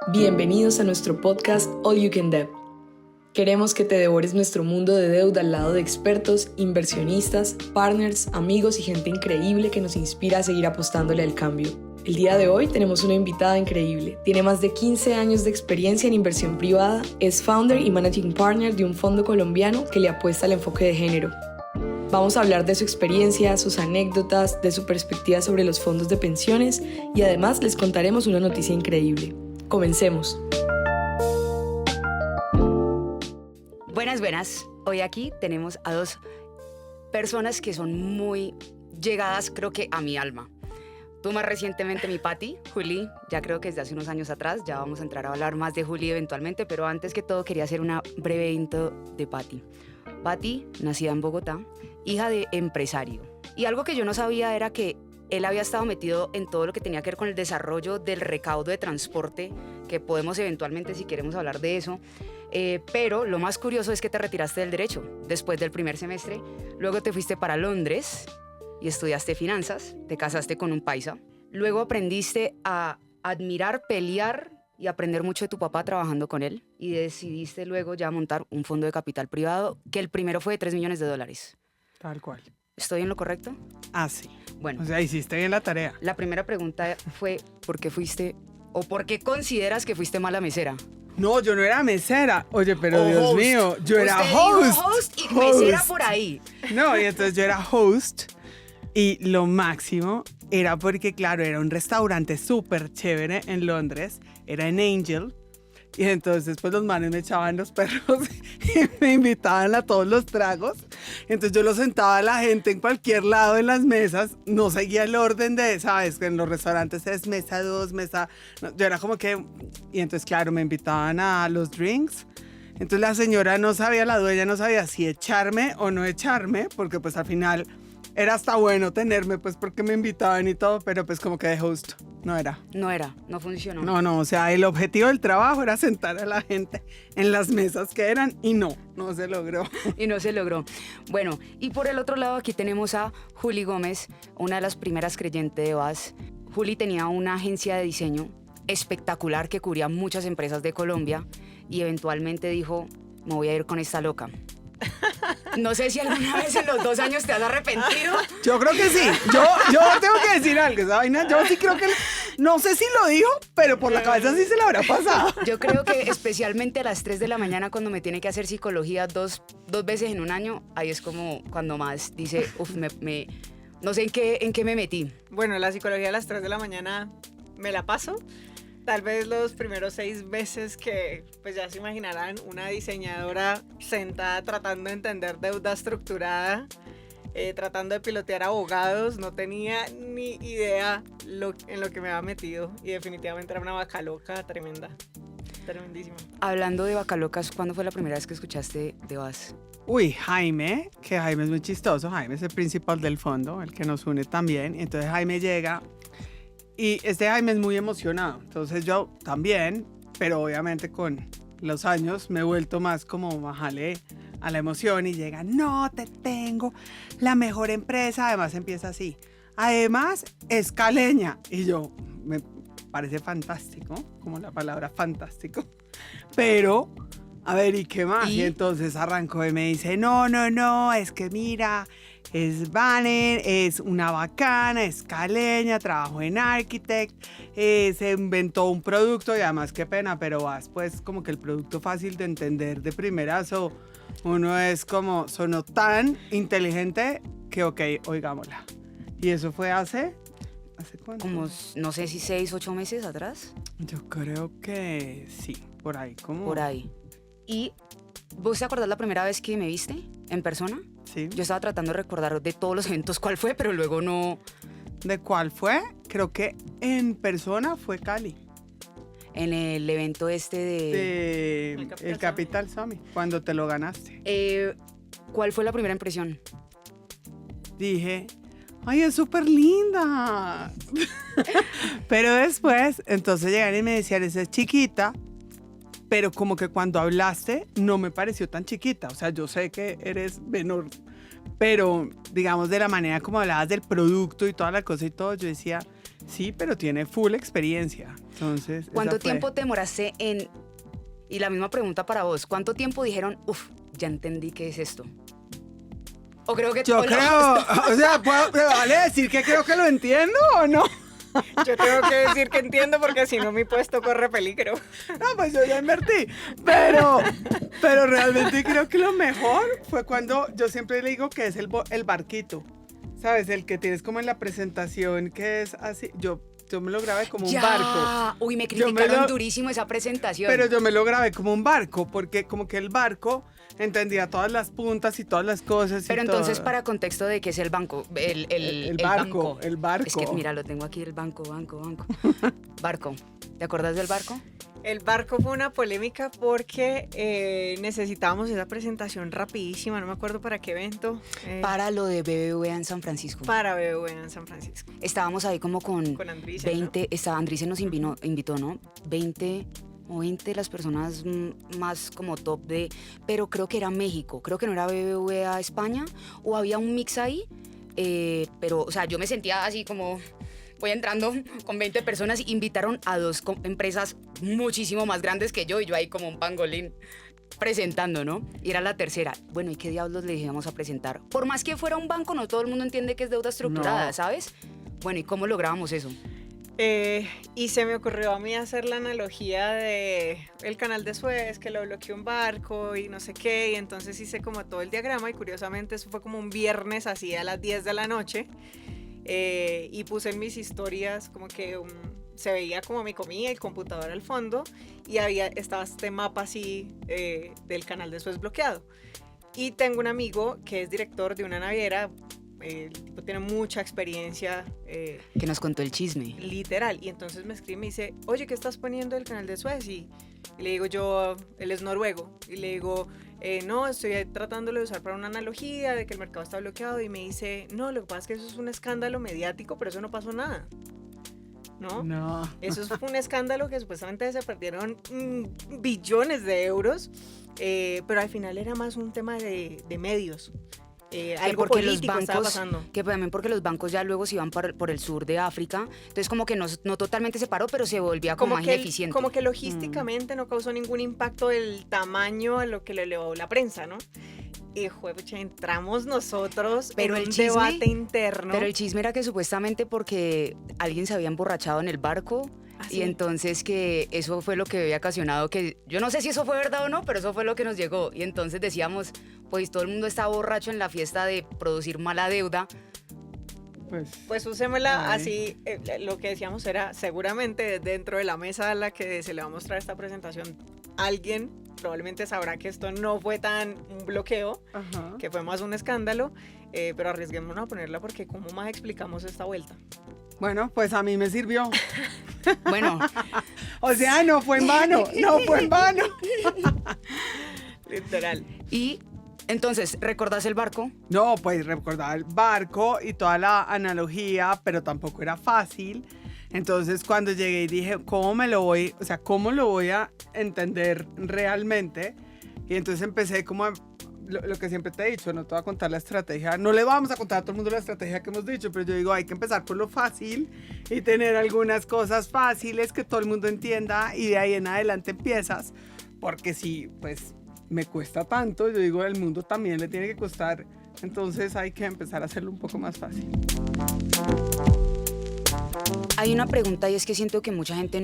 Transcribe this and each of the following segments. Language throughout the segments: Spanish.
Bienvenidos a nuestro podcast All You Can Debt. Queremos que te devores nuestro mundo de deuda al lado de expertos, inversionistas, partners, amigos y gente increíble que nos inspira a seguir apostándole al cambio. El día de hoy tenemos una invitada increíble. Tiene más de 15 años de experiencia en inversión privada, es founder y managing partner de un fondo colombiano que le apuesta al enfoque de género. Vamos a hablar de su experiencia, sus anécdotas, de su perspectiva sobre los fondos de pensiones y además les contaremos una noticia increíble. Comencemos. Buenas. Hoy aquí tenemos a dos personas que son muy llegadas, creo que a mi alma. Tú más recientemente mi Pati, Juli, ya creo que desde hace unos años atrás, ya vamos a entrar a hablar más de Juli eventualmente, pero antes que todo quería hacer una breve intro de Pati. Pati, nacida en Bogotá, hija de empresario. Y algo que yo no sabía era que él había estado metido en todo lo que tenía que ver con el desarrollo del recaudo de transporte, que podemos eventualmente, si queremos, hablar de eso. Pero lo más curioso es que te retiraste del derecho después del primer semestre. Luego te fuiste para Londres y estudiaste finanzas, te casaste con un paisa. Luego aprendiste a admirar, pelear y aprender mucho de tu papá trabajando con él. Y decidiste luego ya montar un fondo de capital privado, que el primero fue de $3 millones. Tal cual. ¿Estoy en lo correcto? Ah, sí. Bueno. O sea, hiciste bien la tarea. La primera pregunta fue, ¿por qué fuiste o por qué consideras que fuiste mala mesera? No, yo no era mesera. Oye, pero Dios host. mío, yo era Usted host. dijo host y mesera por ahí. No, y entonces yo era host y lo máximo era porque, claro, era un restaurante súper chévere en Londres, era en Angel. Y entonces pues los manes me echaban los perros y me invitaban a todos los tragos. Entonces yo los sentaba a la gente en cualquier lado en las mesas. No seguía el orden de, ¿sabes? Que en los restaurantes es mesa 2, mesa... No, yo era como que... Y entonces claro, me invitaban a los drinks. Entonces la señora no sabía, la dueña no sabía si echarme o no echarme. Porque pues al final era hasta bueno tenerme pues porque me invitaban y todo. Pero pues como que de host no funcionó. No, o sea, el objetivo del trabajo era sentar a la gente en las mesas que eran y no se logró. Y no se logró. Bueno, y por el otro lado aquí tenemos a Juli Gómez, una de las primeras creyentes de VAS. Juli tenía una agencia de diseño espectacular que cubría muchas empresas de Colombia y eventualmente dijo, me voy a ir con esta loca. No sé si alguna vez en los 2 años te has arrepentido. Yo creo que sí. Yo tengo que decir algo, esa vaina. Yo sí creo que... No sé si lo dijo, pero por la cabeza sí se le habrá pasado. Yo creo que especialmente a las 3 de la mañana cuando me tiene que hacer psicología dos veces en un año, ahí es como cuando más dice, no sé en qué me metí. Bueno, la psicología a las 3 de la mañana me la paso. Tal vez los primeros 6 meses que, pues ya se imaginarán, una diseñadora sentada tratando de entender deuda estructurada, tratando de pilotear abogados, no tenía ni idea en lo que me había metido y definitivamente era una vaca loca tremendísima. Hablando de vaca locas, ¿cuándo fue la primera vez que escuchaste de VAS? Uy, Jaime, que Jaime es muy chistoso, Jaime es el principal del fondo, el que nos une también, entonces Jaime llega y este Jaime es muy emocionado, entonces yo también, pero obviamente con los años me he vuelto más como bájale a la emoción y llega, no, te tengo la mejor empresa, además empieza así, además es caleña, y yo, me parece fantástico, como la palabra fantástico, pero, a ver, ¿y qué más? Y entonces arrancó y me dice, no, es que mira, es Banner, es una bacana, es caleña, trabajó en Architect, se inventó un producto y además qué pena, pero vas pues como que el producto fácil de entender de primerazo, uno es como, sonó tan inteligente que ok, oigámosla. Y eso fue ¿hace cuánto? Como, no sé si 6, 8 meses atrás. Yo creo que sí, por ahí. Por ahí. ¿Y vos te acordás la primera vez que me viste en persona? Sí. Yo estaba tratando de recordar de todos los eventos cuál fue, pero luego no... ¿De cuál fue? Creo que en persona fue Cali. En el evento de... El Capital Summit, cuando te lo ganaste. ¿Cuál fue la primera impresión? Dije, ay, es súper linda. Pero después, entonces llegan y me decían, esa es chiquita, pero como que cuando hablaste no me pareció tan chiquita. O sea, yo sé que eres menor, pero digamos de la manera como hablabas del producto y toda la cosa y todo, yo decía, Sí, pero tiene full experiencia. Entonces, ¿Cuánto esa fue. tiempo te demoraste en...? Y la misma pregunta para vos. ¿Cuánto tiempo dijeron, ya entendí qué es esto? O creo que... Yo o no, creo, o sea, ¿me vale decir que creo que lo entiendo o no? Yo tengo que decir que entiendo porque si no mi puesto corre peligro. No, pues yo ya invertí. Pero realmente creo que lo mejor fue cuando yo siempre le digo que es el barquito. ¿Sabes? El que tienes como en la presentación que es así. Yo me lo grabé como un barco. Uy, me Yo me criticaron lo- durísimo esa presentación. Pero yo me lo grabé como un barco, porque como que el barco entendía todas las puntas y todas las cosas. Pero y entonces, todo. para contexto de qué es el banco, el barco, el barco. Es que, mira, lo tengo aquí, el banco. Barco. ¿Te acuerdas del barco? El barco fue una polémica porque necesitábamos esa presentación rapidísima, no me acuerdo para qué evento. Para lo de BBVA en San Francisco. Para BBVA en San Francisco. Estábamos ahí como con Andrés, 20, Andrés nos invitó, ¿no? 20 de las personas más como top de, pero creo que era México, creo que no era BBVA España, o había un mix ahí, pero, o sea, yo me sentía así como, voy entrando con 20 personas, invitaron a dos empresas muchísimo más grandes que yo, y yo ahí como un pangolín presentando, ¿no? Y era la tercera. Bueno, ¿y qué diablos le íbamos a presentar? Por más que fuera un banco, no todo el mundo entiende que es deuda estructurada, No. ¿sabes? Bueno, ¿y cómo lográbamos eso? Y se me ocurrió a mí hacer la analogía de el canal de Suez, que lo bloqueó un barco y no sé qué, y entonces hice como todo el diagrama y curiosamente eso fue como un viernes así a las 10 de la noche y puse en mis historias como que se veía como mi comida y el computador al fondo y estaba este mapa así del canal de Suez bloqueado. Y tengo un amigo que es director de una naviera. El tipo tiene mucha experiencia Que nos contó el chisme. literal, y entonces me escribe y me dice, oye, ¿qué estás poniendo el canal de Suez? Y le digo yo, él es noruego, y le digo, no, estoy tratándolo de usar para una analogía de que el mercado está bloqueado, y me dice, no, lo que pasa es que eso es un escándalo mediático, pero eso no pasó nada, ¿no? No. Eso fue un escándalo que supuestamente se perdieron billones de euros, pero al final era más un tema de medios. Algo porque los político estaba bancos, pasando. que también porque los bancos ya luego se iban por el sur de África, entonces como que no totalmente se paró, pero se volvía como más ineficiente. Como que logísticamente no causó ningún impacto del tamaño a lo que le elevó la prensa, ¿no? Y juepucha, entramos nosotros Pero en el un chisme- debate interno. Pero el chisme era que supuestamente porque alguien se había emborrachado en el barco ¿Ah, sí? y entonces que eso fue lo que había ocasionado que, yo no sé si eso fue verdad o no, pero eso fue lo que nos llegó. Y entonces decíamos, pues todo el mundo está borracho en la fiesta de producir mala deuda. Pues usémosla Ay. así, lo que decíamos era, seguramente dentro de la mesa a la que se le va a mostrar esta presentación, alguien probablemente sabrá que esto no fue tan un bloqueo, Ajá. que fue más un escándalo, pero arriesguémonos a ponerla porque ¿cómo más explicamos esta vuelta? Bueno, pues a mí me sirvió. Bueno, O sea, no fue en vano, no fue en vano. Literal. y entonces, ¿recordás el barco? No, pues recordaba el barco y toda la analogía, pero tampoco era fácil. Entonces cuando llegué y dije, ¿cómo lo voy a entender realmente? Y entonces empecé como a, lo que siempre te he dicho, no te voy a contar la estrategia, no le vamos a contar a todo el mundo la estrategia que hemos dicho, pero yo digo, hay que empezar por lo fácil y tener algunas cosas fáciles que todo el mundo entienda y de ahí en adelante empiezas, porque si pues me cuesta tanto, yo digo, el mundo también le tiene que costar, entonces hay que empezar a hacerlo un poco más fácil. Hay una pregunta y es que siento que mucha gente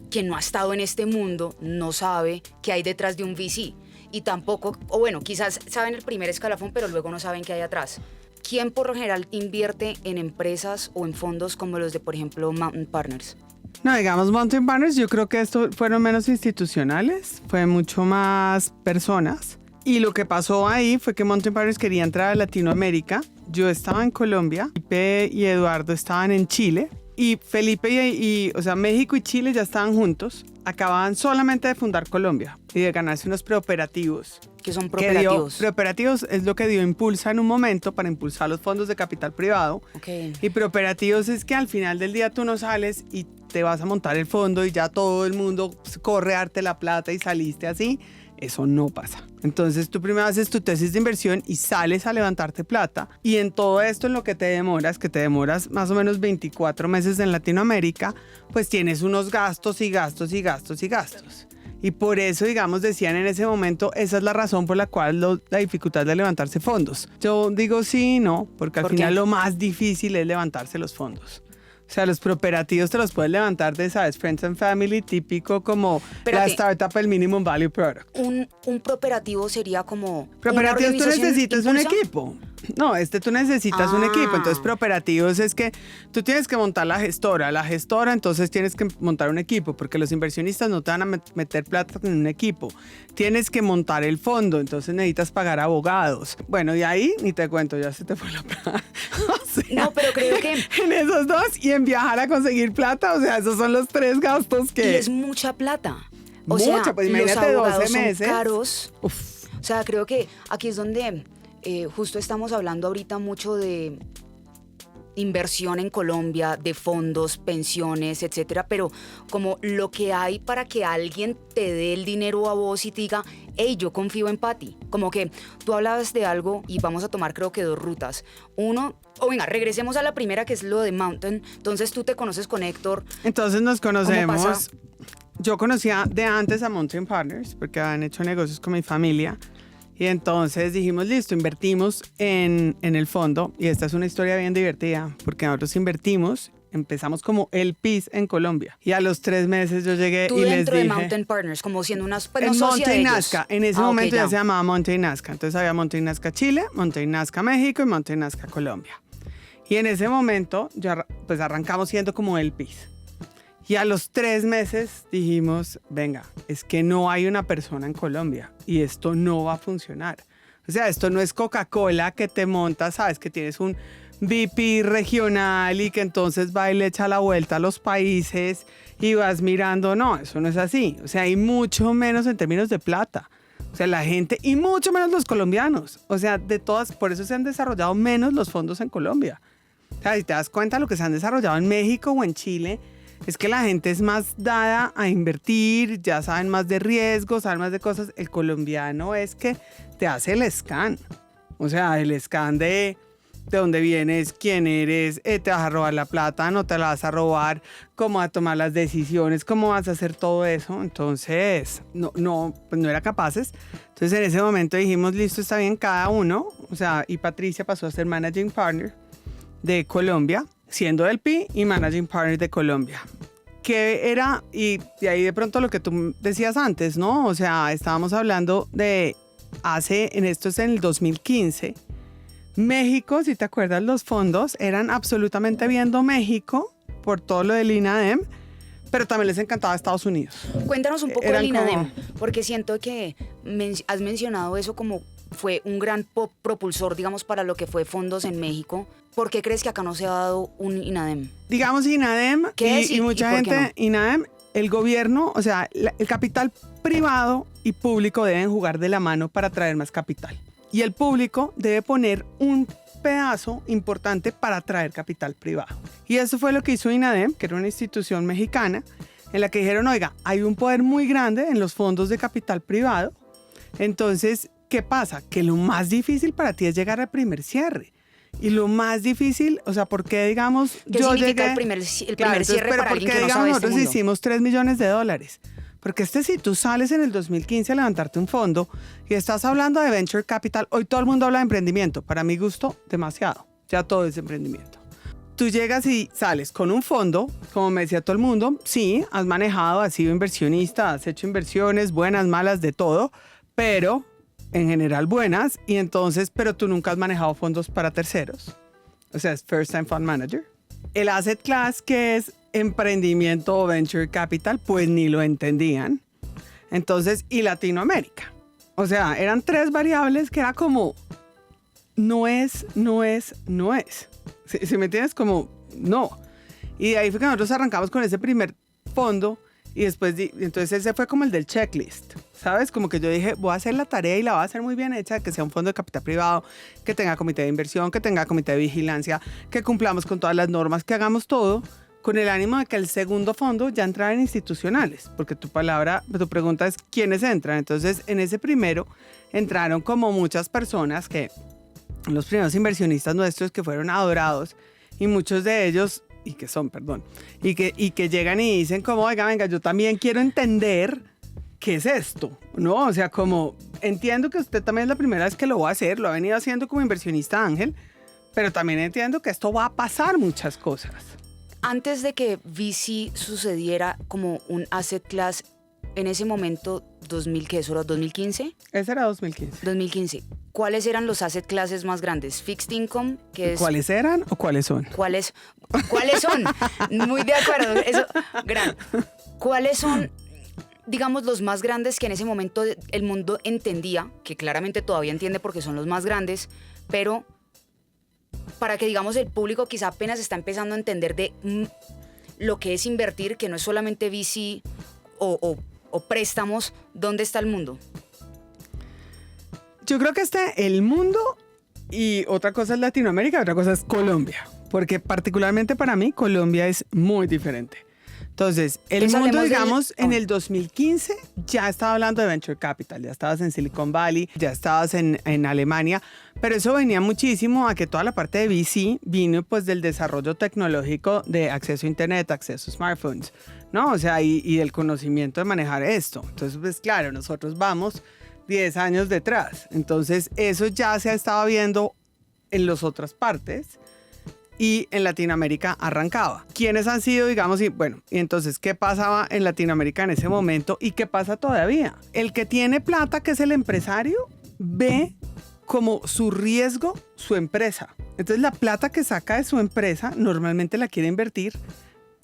que no ha estado en este mundo no sabe qué hay detrás de un VC. Y tampoco, o bueno, quizás saben el primer escalafón, pero luego no saben qué hay atrás. ¿Quién por lo general invierte en empresas o en fondos como los de, por ejemplo, Mountain Partners? No, digamos Mountain Partners, yo creo que estos fueron menos institucionales, fue mucho más personas. Y lo que pasó ahí fue que Mountain Partners quería entrar a Latinoamérica. Yo estaba en Colombia, Felipe y Eduardo estaban en Chile. Y Felipe o sea, México y Chile ya estaban juntos. Acababan solamente de fundar Colombia y de ganarse unos preoperativos. ¿Qué son Que dio- prooperativos? Preoperativos es lo que dio Impulsa en un momento para impulsar los fondos de capital privado. Ok. Y preoperativos es que al final del día tú no sales y te vas a montar el fondo y ya todo el mundo corre a darte la plata y saliste así. Eso no pasa. Entonces tú primero haces tu tesis de inversión y sales a levantarte plata. Y en todo esto, en lo que te demoras, que te demoras más o menos 24 meses en Latinoamérica, pues tienes unos gastos y gastos y gastos y gastos. Y por eso, digamos, decían en ese momento, esa es la razón por la cual la dificultad de levantarse fondos. Yo digo sí y no, porque al final lo más difícil es levantarse los fondos. O sea, los preparativos te los puedes levantar de, ¿sabes? Friends and Family, típico como la startup, el Minimum Value Product. Un preparativo sería como Preparativos, tú necesitas un impulsa. equipo. No, tú necesitas un equipo. Entonces, preparativos es que tú tienes que montar la gestora. La gestora, entonces tienes que montar un equipo, porque los inversionistas no te van a meter plata en un equipo. Tienes que montar el fondo, entonces necesitas pagar abogados. Bueno, y ahí ni te cuento, ya se te fue la plata. O sea, No, pero creo que... en esos dos y en viajar a conseguir plata, o sea, esos son los 3 gastos que... Y es mucha plata. O Mucha, sea, pues los imagínate abogados 12 meses. son caros. Uf. O sea, creo que aquí es donde justo estamos hablando ahorita mucho de inversión en Colombia, de fondos, pensiones, etcétera, pero como lo que hay para que alguien te dé el dinero a vos y te diga, hey, yo confío en Patty. Como que tú hablabas de algo y vamos a tomar creo que 2 rutas. Uno, venga, regresemos a la primera que es lo de Mountain. Entonces tú te conoces con Héctor. Entonces nos ¿Cómo conocemos. pasa? Yo conocía de antes a Mountain Partners porque habían hecho negocios con mi familia. Y entonces dijimos, listo, invertimos en el fondo. Y esta es una historia bien divertida porque nosotros invertimos, empezamos como LPs en Colombia. Y a los 3 meses yo llegué Tú y les dentro dije... de Mountain Partners, como siendo unas... Pues, en no socia de Mountain ellos. Nazca. En ese Ok, momento ya se llamaba Mountain Nazca. Entonces había Mountain Nazca Chile, Mountain Nazca México y Mountain Nazca Colombia. Y en ese momento ya pues arrancamos siendo como LPs. Y a los 3 meses dijimos, venga, es que no hay una persona en Colombia y esto no va a funcionar. O sea, esto no es Coca-Cola que te montas, sabes, que tienes un VP regional y que entonces va y le echa la vuelta a los países y vas mirando. No, eso no es así. O sea, hay mucho menos en términos de plata. O sea, la gente, y mucho menos los colombianos. O sea, de todas, por eso se han desarrollado menos los fondos en Colombia. O sea, si te das cuenta, lo que se han desarrollado en México o en Chile es que la gente es más dada a invertir, ya saben más de riesgos, saben más de cosas. El colombiano es que te hace el scan. O sea, el scan de dónde vienes, quién eres, te vas a robar la plata, no te la vas a robar, cómo vas a tomar las decisiones, cómo vas a hacer todo eso. Entonces, pues no era capaces. Entonces, en ese momento dijimos, listo, está bien, cada uno. O sea, y Patricia pasó a ser Managing Partner de Colombia, siendo LP y Managing Partner de Colombia. Que era, y de ahí de pronto lo que tú decías antes, ¿no? O sea, estábamos hablando de esto es en el 2015, México, si te acuerdas, los fondos eran absolutamente viendo México por todo lo del INADEM, pero también les encantaba Estados Unidos. Cuéntanos un poco Eran del INADEM, como... porque siento que has mencionado eso como fue un gran propulsor, digamos, para lo que fue fondos en México. ¿Por qué crees que acá no se ha dado un INADEM? Digamos INADEM ¿Qué es y mucha por qué gente, no? INADEM, el gobierno, o sea, el capital privado y público deben jugar de la mano para traer más capital. Y el público debe poner un pedazo importante para atraer capital privado. Y eso fue lo que hizo INADEM, que era una institución mexicana, en la que dijeron, oiga, hay un poder muy grande en los fondos de capital privado. Entonces, ¿qué pasa? Que lo más difícil para ti es llegar al primer cierre. Y lo más difícil, o sea, porque digamos, ¿Qué yo significa llegué... el primer Claro, cierre pero para alguien porque que no digamos, sabe este nosotros mundo? hicimos $3 millones. Porque si tú sales en el 2015 a levantarte un fondo y estás hablando de venture capital, hoy todo el mundo habla de emprendimiento. Para mi gusto, demasiado. Ya todo es emprendimiento. Tú llegas y sales con un fondo, como me decía todo el mundo, sí, has manejado, has sido inversionista, has hecho inversiones, buenas, malas, de todo, pero en general buenas, y entonces, pero tú nunca has manejado fondos para terceros. O sea, es First Time Fund Manager. El asset class, que es emprendimiento o venture capital, pues ni lo entendían. Entonces, y Latinoamérica. O sea, eran 3 variables que era como, no es. Si me entiendes, como, no. Y de ahí fue que nosotros arrancamos con ese primer fondo y después, entonces ese fue como el del checklist, ¿sabes? Como que yo dije, voy a hacer la tarea y la voy a hacer muy bien hecha, que sea un fondo de capital privado, que tenga comité de inversión, que tenga comité de vigilancia, que cumplamos con todas las normas, que hagamos todo con el ánimo de que el segundo fondo ya entrara en institucionales, porque tu pregunta es ¿quiénes entran? Entonces, en ese primero entraron como muchas personas los primeros inversionistas nuestros que fueron adorados y muchos de ellos, y que llegan y dicen como, oiga, venga, yo también quiero entender qué es esto, ¿no? O sea, como entiendo que usted también es la primera vez que lo va a hacer, lo ha venido haciendo como inversionista ángel, pero también entiendo que esto va a pasar muchas cosas. Antes de que VC sucediera como un asset class, en ese momento, ¿qué es? ¿2015? Ese era 2015. 2015. ¿Cuáles eran los asset classes más grandes? Fixed income, que es... ¿Cuáles eran o cuáles son? ¿Cuáles son? Muy de acuerdo. Eso, gran. ¿Cuáles son, digamos, los más grandes que en ese momento el mundo entendía, que claramente todavía entiende porque son los más grandes, pero para que, digamos, el público quizá apenas está empezando a entender de lo que es invertir, que no es solamente VC o préstamos, ¿dónde está el mundo? Yo creo que está el mundo y otra cosa es Latinoamérica, otra cosa es Colombia, porque particularmente para mí Colombia es muy diferente. Entonces, el mundo, digamos, en el 2015 ya estaba hablando de Venture Capital, ya estabas en Silicon Valley, ya estabas en Alemania, pero eso venía muchísimo a que toda la parte de VC vino pues del desarrollo tecnológico de acceso a Internet, acceso a smartphones, ¿no? O sea, y del conocimiento de manejar esto. Entonces, pues claro, nosotros vamos 10 años detrás. Entonces, eso ya se ha estado viendo en las otras partes. Y en Latinoamérica arrancaba. ¿Quiénes han sido, digamos, y entonces, qué pasaba en Latinoamérica en ese momento y qué pasa todavía? El que tiene plata, que es el empresario, ve como su riesgo su empresa. Entonces, la plata que saca de su empresa normalmente la quiere invertir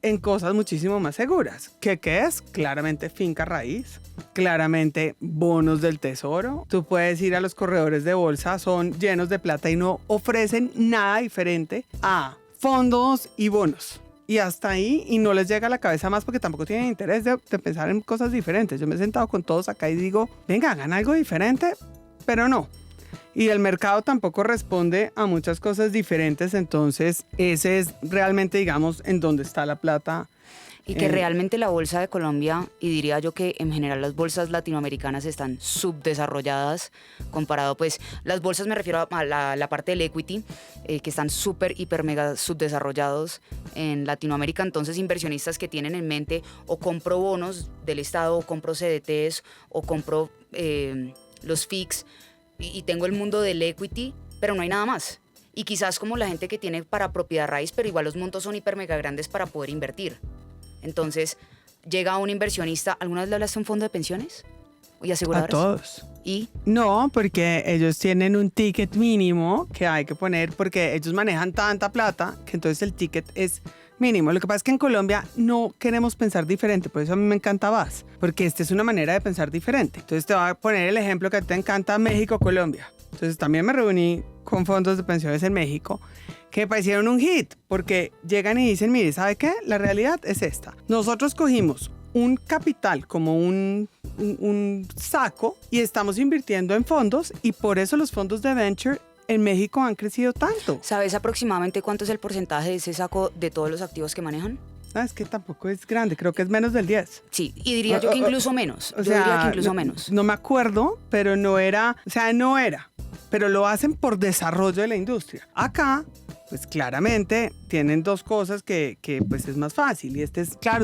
en cosas muchísimo más seguras. ¿Qué es? Claramente finca raíz, claramente bonos del tesoro. Tú puedes ir a los corredores de bolsa, son llenos de plata y no ofrecen nada diferente a fondos y bonos. Y hasta ahí, y no les llega a la cabeza más porque tampoco tienen interés de pensar en cosas diferentes. Yo me he sentado con todos acá y digo, venga, hagan algo diferente, pero no. Y el mercado tampoco responde a muchas cosas diferentes, entonces ese es realmente, digamos, en donde está la plata. Y que realmente la bolsa de Colombia, y diría yo que en general las bolsas latinoamericanas están subdesarrolladas comparado, pues, las bolsas me refiero a la parte del equity, que están súper, hiper, mega subdesarrollados en Latinoamérica. Entonces, inversionistas que tienen en mente o compro bonos del Estado, o compro CDTs, o compro los FICs, y tengo el mundo del equity, pero no hay nada más. Y quizás como la gente que tiene para propiedad raíz, pero igual los montos son hiper mega grandes para poder invertir. Entonces, llega un inversionista. ¿Alguna vez le hablaste a un fondo de pensiones y aseguradoras? A todos. ¿Y? No, porque ellos tienen un ticket mínimo que hay que poner porque ellos manejan tanta plata que entonces el ticket es mínimo. Lo que pasa es que en Colombia no queremos pensar diferente, por eso a mí me encanta VAS, porque esta es una manera de pensar diferente. Entonces te voy a poner el ejemplo que a ti te encanta, México-Colombia. Entonces también me reuní con fondos de pensiones en México que me parecieron un hit, porque llegan y dicen, mire, ¿sabe qué? La realidad es esta. Nosotros cogimos un capital como un saco y estamos invirtiendo en fondos y por eso los fondos de venture en México han crecido tanto. ¿Sabes aproximadamente cuánto es el porcentaje de ese saco de todos los activos que manejan? Es que tampoco es grande, creo que es menos del 10. Sí, y diría yo que incluso menos. Diría que incluso menos. No me acuerdo, pero no era, pero lo hacen por desarrollo de la industria. Acá, pues claramente tienen dos cosas que pues es más fácil. Y es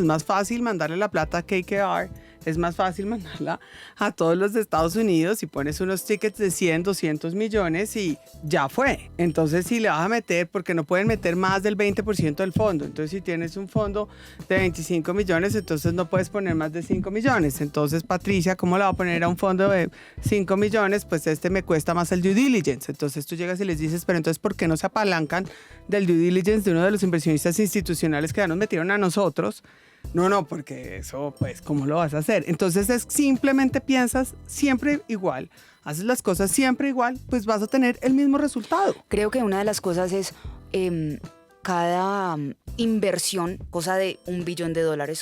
más fácil mandarle la plata a KKR, es más fácil mandarla a todos los de Estados Unidos y pones unos tickets de 100, 200 millones y ya fue. Entonces, si le vas a meter, porque no pueden meter más del 20% del fondo. Entonces, si tienes un fondo de 25 millones, entonces no puedes poner más de 5 millones. Entonces, Patricia, ¿cómo le va a poner a un fondo de 5 millones? Pues me cuesta más el due diligence. Entonces, tú llegas y les dices, pero entonces, ¿por qué no se apalancan del due diligence de uno de los inversionistas institucionales que ya nos metieron a nosotros? No, porque eso, pues, ¿cómo lo vas a hacer? Entonces, simplemente piensas siempre igual, haces las cosas siempre igual, pues vas a tener el mismo resultado. Creo que una de las cosas es cada inversión, cosa de $1 billón,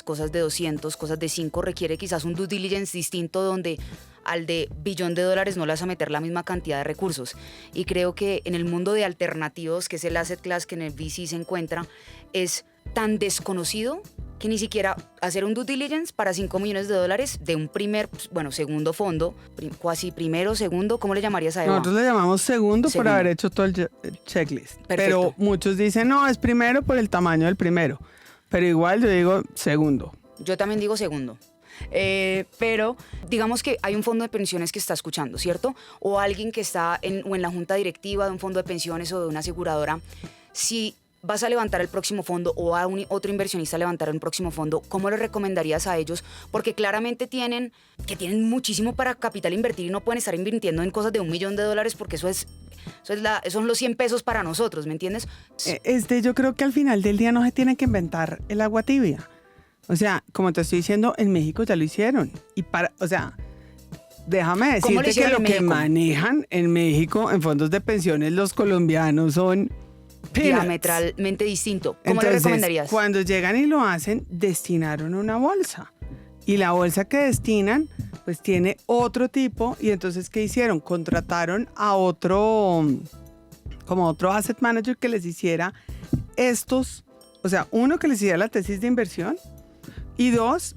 cosas de 200, cosas de 5, requiere quizás un due diligence distinto donde al de $1 billón no le vas a meter la misma cantidad de recursos. Y creo que en el mundo de alternativos, que es el asset class que en el VC se encuentra, es tan desconocido que ni siquiera hacer un due diligence para $5 millones de un segundo fondo, cuasi primero, segundo, ¿cómo le llamarías a Eva? Nosotros le llamamos segundo por haber hecho todo el checklist. Perfecto. Pero muchos dicen, no, es primero por el tamaño del primero. Pero igual yo digo segundo. Yo también digo segundo. Pero digamos que hay un fondo de pensiones que está escuchando, ¿cierto? O alguien que está en la junta directiva de un fondo de pensiones o de una aseguradora. Si vas a levantar el próximo fondo o a otro inversionista a levantar un próximo fondo, ¿cómo le recomendarías a ellos? Porque claramente tienen muchísimo para capital invertir y no pueden estar invirtiendo en cosas de $1 millón porque eso son los 100 pesos para nosotros, ¿me entiendes? Yo creo que al final del día no se tiene que inventar el agua tibia. O sea, como te estoy diciendo, en México ya lo hicieron. Déjame decirte que lo que manejan en México en fondos de pensiones los colombianos son diametralmente distinto. ¿Cómo Entonces, le recomendarías? Cuando llegan y lo hacen, destinaron una bolsa. Y la bolsa que destinan, pues tiene otro tipo. Y entonces, ¿qué hicieron? Contrataron a otro asset manager que les hiciera estos, o sea, uno que les hiciera la tesis de inversión y dos,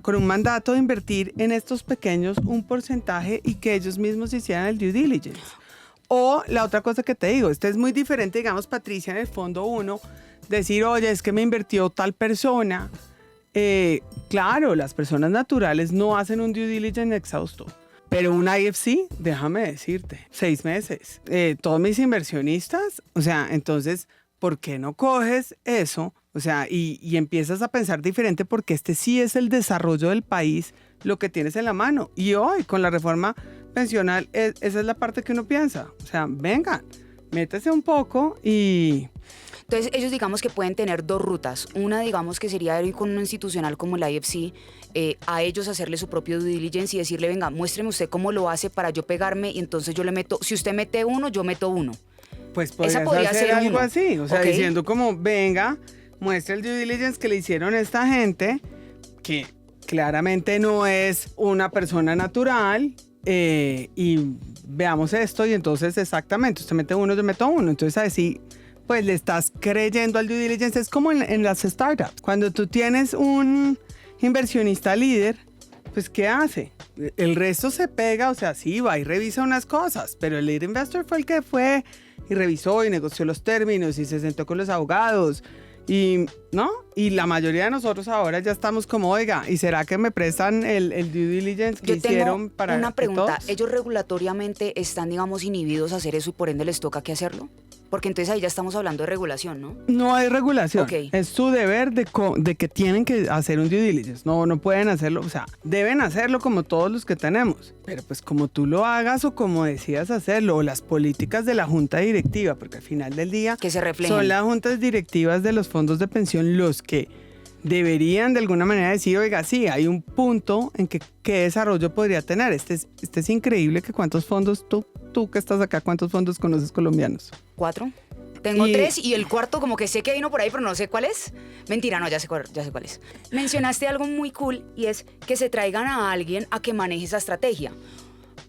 con un mandato de invertir en estos pequeños un porcentaje y que ellos mismos hicieran el due diligence. O la otra cosa que te digo, es muy diferente, digamos, Patricia, en el fondo 1, decir, oye, es que me invirtió tal persona. Claro, las personas naturales no hacen un due diligence exhausto. Pero un IFC, déjame decirte, 6 meses. Todos mis inversionistas, o sea, entonces, ¿por qué no coges eso? O sea, y empiezas a pensar diferente porque sí es el desarrollo del país lo que tienes en la mano. Y hoy, con la reforma pensional, esa es la parte que uno piensa. O sea, vengan, métese un poco y... Entonces, ellos digamos que pueden tener 2 rutas. Una, digamos, que sería ir con un institucional como el IFC, a ellos hacerle su propio due diligence y decirle, venga, muéstreme usted cómo lo hace para yo pegarme y entonces yo le meto, si usted mete uno, yo meto uno. Pues podría hacer algo así, o sea, okay, diciendo como, venga, muestra el due diligence que le hicieron a esta gente, que claramente no es una persona natural, y veamos esto, y entonces exactamente, usted mete uno, yo meto uno, entonces así, pues le estás creyendo al due diligence. Es como en las startups, cuando tú tienes un inversionista líder, pues ¿qué hace? El resto se pega, o sea, sí, va y revisa unas cosas, pero el lead investor fue el que fue y revisó y negoció los términos y se sentó con los abogados y, ¿no? Y la mayoría de nosotros ahora ya estamos como, oiga, ¿y será que me prestan el due diligence que hicieron para todos? Una pregunta, ¿ellos regulatoriamente están, digamos, inhibidos a hacer eso y por ende les toca qué hacerlo? Porque entonces ahí ya estamos hablando de regulación, ¿no? No hay regulación. Okay. Es su deber de que tienen que hacer un due diligence. No pueden hacerlo, o sea, deben hacerlo como todos los que tenemos. Pero pues como tú lo hagas o como decidas hacerlo, o las políticas de la junta directiva, porque al final del día que se reflejen. Son las juntas directivas de los fondos de pensión los que deberían de alguna manera decir, oiga, sí, hay un punto en que qué desarrollo podría tener. Este es increíble que cuántos fondos, tú que estás acá, ¿cuántos fondos conoces colombianos? 4. Tengo 3 y el cuarto como que sé que vino por ahí, pero no sé cuál es. Mentira, no, ya sé cuál es. Mencionaste algo muy cool y es que se traigan a alguien a que maneje esa estrategia.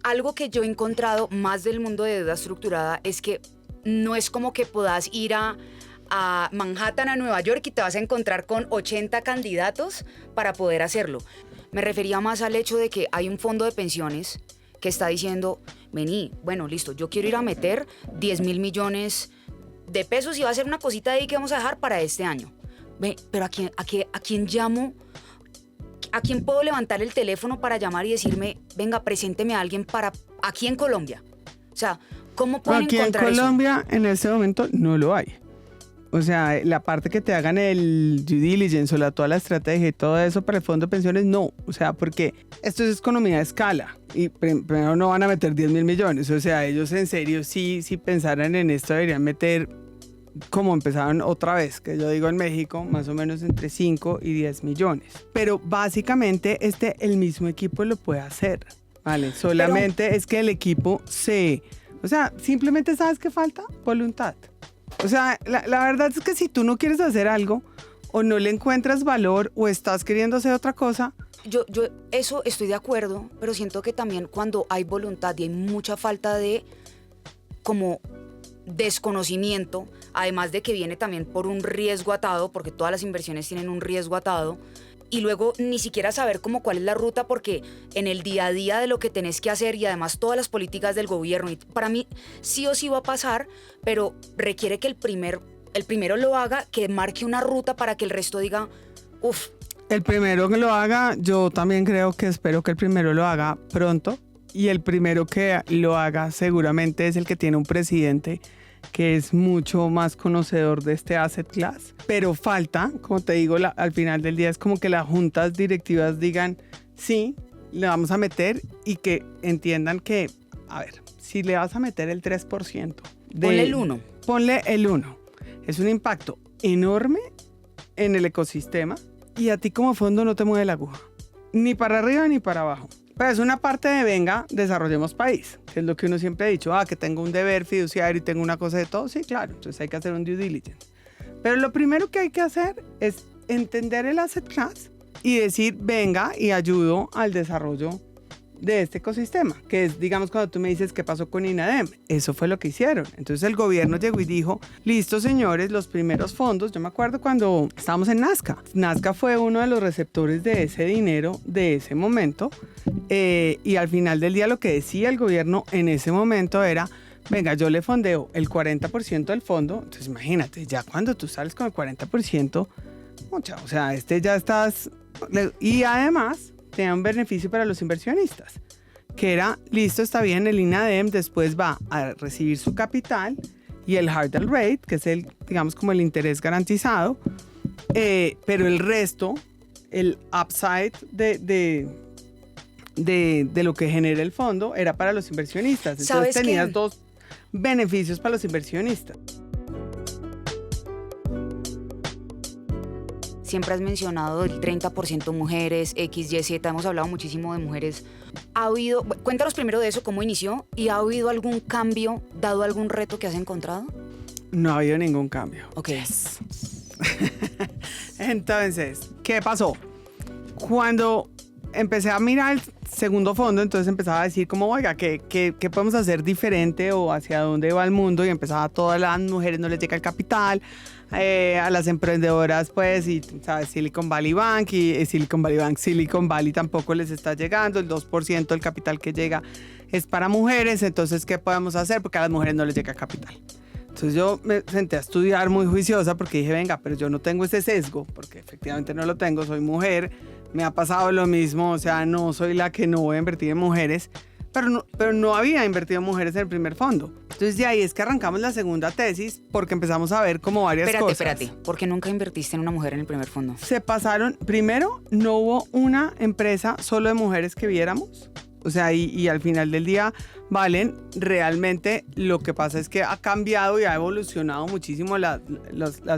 Algo que yo he encontrado más del mundo de deuda estructurada es que no es como que puedas ir a Manhattan, a Nueva York y te vas a encontrar con 80 candidatos para poder hacerlo. Me refería más al hecho de que hay un fondo de pensiones que está diciendo, vení, bueno, listo, yo quiero ir a meter 10.000 millones de pesos y va a ser una cosita ahí que vamos a dejar para este año. Ve, pero ¿a quién llamo? ¿A quién puedo levantar el teléfono para llamar y decirme, venga, presénteme a alguien para aquí en Colombia? O sea, ¿cómo pueden encontrar eso? Aquí en Colombia, en este momento, no lo hay. O sea, la parte que te hagan el due diligence o toda la estrategia y todo eso para el fondo de pensiones, no. O sea, porque esto es economía de escala y primero no van a meter 10.000 millones. O sea, ellos en serio, si pensaran en esto, deberían meter como empezaron otra vez, que yo digo en México, más o menos entre 5 y 10 millones. Pero básicamente el mismo equipo lo puede hacer, ¿vale? Solamente es que el equipo o sea, simplemente ¿sabes qué falta? Voluntad. O sea, la verdad es que si tú no quieres hacer algo o no le encuentras valor o estás queriendo hacer otra cosa. Yo eso estoy de acuerdo, pero siento que también cuando hay voluntad y hay mucha falta de como desconocimiento, además de que viene también por un riesgo atado, porque todas las inversiones tienen un riesgo atado, y luego ni siquiera saber cómo cuál es la ruta, porque en el día a día de lo que tenés que hacer y además todas las políticas del gobierno, y para mí sí o sí va a pasar, pero requiere que el primero lo haga, que marque una ruta para que el resto diga, uff. El primero que lo haga, yo también espero que el primero lo haga pronto, y el primero que lo haga seguramente es el que tiene un presidente que es mucho más conocedor de este asset class, pero falta, como te digo, al final del día es como que las juntas directivas digan, sí, le vamos a meter, y que entiendan que, a ver, si le vas a meter el 3%. Ponle el 1. Ponle el 1. Es un impacto enorme en el ecosistema, y a ti como fondo no te mueve la aguja, ni para arriba ni para abajo. Pero es una parte de venga, desarrollemos país, que es lo que uno siempre ha dicho, que tengo un deber fiduciario y tengo una cosa de todo. Sí, claro, entonces hay que hacer un due diligence. Pero lo primero que hay que hacer es entender el asset class y decir, venga, y ayudo al desarrollo de este ecosistema, que es, digamos, cuando tú me dices qué pasó con INADEM, eso fue lo que hicieron. Entonces el gobierno llegó y dijo, listo señores, los primeros fondos, yo me acuerdo cuando estábamos en Nazca, Nazca fue uno de los receptores de ese dinero de ese momento, y al final del día lo que decía el gobierno en ese momento era, venga, yo le fondeo el 40% del fondo. Entonces imagínate, ya cuando tú sales con el 40%, mucha, o sea, ya estás, y además te da un beneficio para los inversionistas, que era, listo, está bien, el INADEM después va a recibir su capital y el hurdle rate, que es el, digamos, como el interés garantizado, pero el resto, el upside de lo que genera el fondo era para los inversionistas. Entonces tenías dos beneficios para los inversionistas. Siempre has mencionado el 30% mujeres, X, Y, Z, hemos hablado muchísimo de mujeres. Cuéntanos primero de eso, cómo inició, y ¿ha habido algún cambio, dado algún reto que has encontrado? No ha habido ningún cambio. Ok. Yes. Entonces, ¿qué pasó? Cuando empecé a mirar el segundo fondo, entonces empezaba a decir como, oiga, ¿qué podemos hacer diferente o hacia dónde va el mundo? Y empezaba, a todas las mujeres no les llega el capital, a las emprendedoras, pues, y sabes, Silicon Valley Bank y Silicon Valley tampoco les está llegando, el 2% del capital que llega es para mujeres, entonces, ¿qué podemos hacer? Porque a las mujeres no les llega capital. Entonces yo me senté a estudiar muy juiciosa porque dije, venga, pero yo no tengo ese sesgo, porque efectivamente no lo tengo, soy mujer, me ha pasado lo mismo, o sea, no soy la que no voy a invertir en mujeres, pero no había invertido en mujeres en el primer fondo. Entonces de ahí es que arrancamos la segunda tesis porque empezamos a ver como varias cosas. Espérate, ¿por qué nunca invertiste en una mujer en el primer fondo? Se pasaron, primero, no hubo una empresa solo de mujeres que viéramos. O sea, y al final del día, Valen, realmente lo que pasa es que ha cambiado y ha evolucionado muchísimo las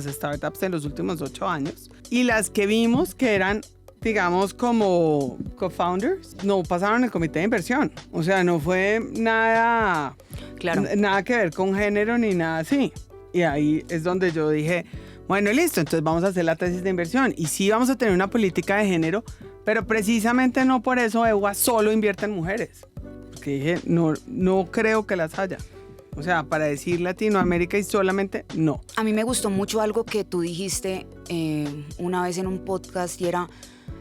startups en los últimos 8 años. Y las que vimos que eran, digamos, como co-founders, no pasaron el comité de inversión. O sea, no fue nada, nada que ver con género ni nada así. Y ahí es donde yo dije, bueno, listo, entonces vamos a hacer la tesis de inversión. Y sí vamos a tener una política de género, pero precisamente no por eso EWA solo invierte en mujeres. Porque dije, no creo que las haya. O sea, para decir Latinoamérica y solamente no. A mí me gustó mucho algo que tú dijiste una vez en un podcast, y era,